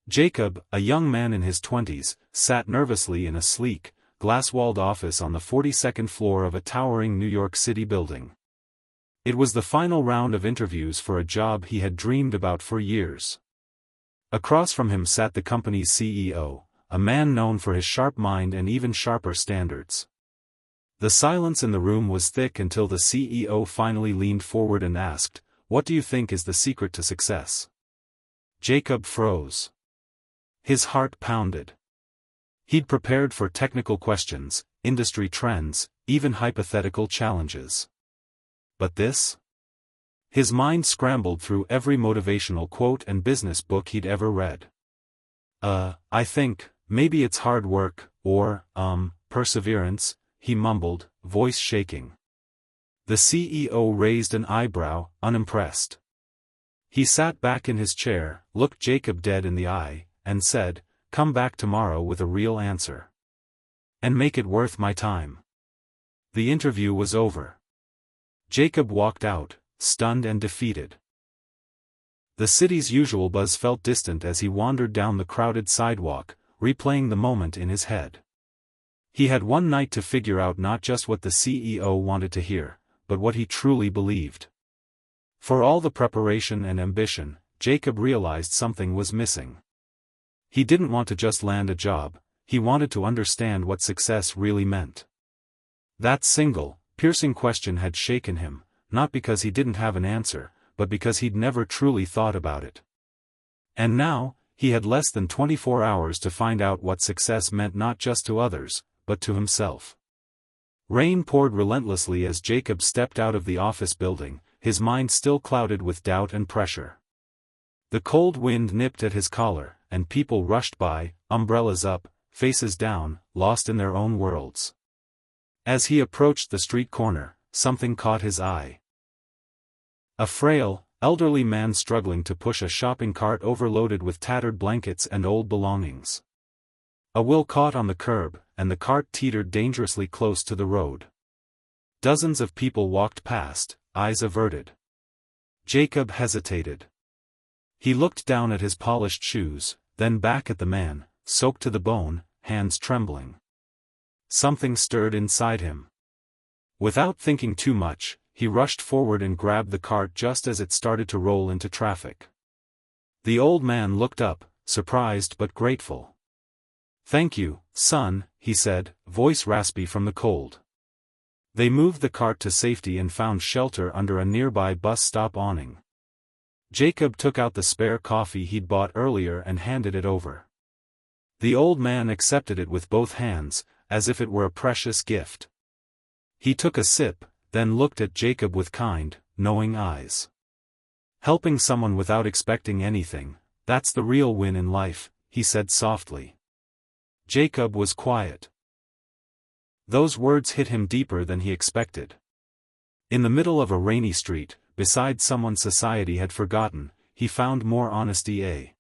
Jacob, a young man in his 20s, sat nervously in a sleek, glass-walled office on the 42nd floor of a towering New York City building. It was the final round of interviews for a job he had dreamed about for years. Across from him sat the company's CEO, a man known for his sharp mind and even sharper standards. The silence in the room was thick until the CEO finally leaned forward and asked, "What do you think is the secret to success?" Jacob froze. His heart pounded. He'd prepared for technical questions, industry trends, even hypothetical challenges. But this? His mind scrambled through every motivational quote and business book he'd ever read. I think, maybe it's hard work, or, perseverance," he mumbled, voice shaking. The CEO raised an eyebrow, unimpressed. He sat back in his chair, looked Jacob dead in the eye, and said, "Come back tomorrow with a real answer. And make it worth my time." The interview was over. Jacob walked out, stunned and defeated. The city's usual buzz felt distant as he wandered down the crowded sidewalk, replaying the moment in his head. He had one night to figure out not just what the CEO wanted to hear, but what he truly believed. For all the preparation and ambition, Jacob realized something was missing. He didn't want to just land a job, he wanted to understand what success really meant. That single, piercing question had shaken him, not because he didn't have an answer, but because he'd never truly thought about it. And now, he had less than 24 hours to find out what success meant not just to others, but to himself. Rain poured relentlessly as Jacob stepped out of the office building, his mind still clouded with doubt and pressure. The cold wind nipped at his collar, and people rushed by, umbrellas up, faces down, lost in their own worlds. As he approached the street corner, something caught his eye. A frail, elderly man struggling to push a shopping cart overloaded with tattered blankets and old belongings. A wheel caught on the curb, and the cart teetered dangerously close to the road. Dozens of people walked past, eyes averted. Jacob hesitated. He looked down at his polished shoes, then back at the man, soaked to the bone, hands trembling. Something stirred inside him. Without thinking too much, he rushed forward and grabbed the cart just as it started to roll into traffic. The old man looked up, surprised but grateful. "Thank you, son," he said, voice raspy from the cold. They moved the cart to safety and found shelter under a nearby bus stop awning. Jacob took out the spare coffee he'd bought earlier and handed it over. The old man accepted it with both hands, as if it were a precious gift. He took a sip, then looked at Jacob with kind, knowing eyes. "Helping someone without expecting anything, that's the real win in life," he said softly. Jacob was quiet. Those words hit him deeper than he expected. In the middle of a rainy street, beside someone society had forgotten, he found more honesty.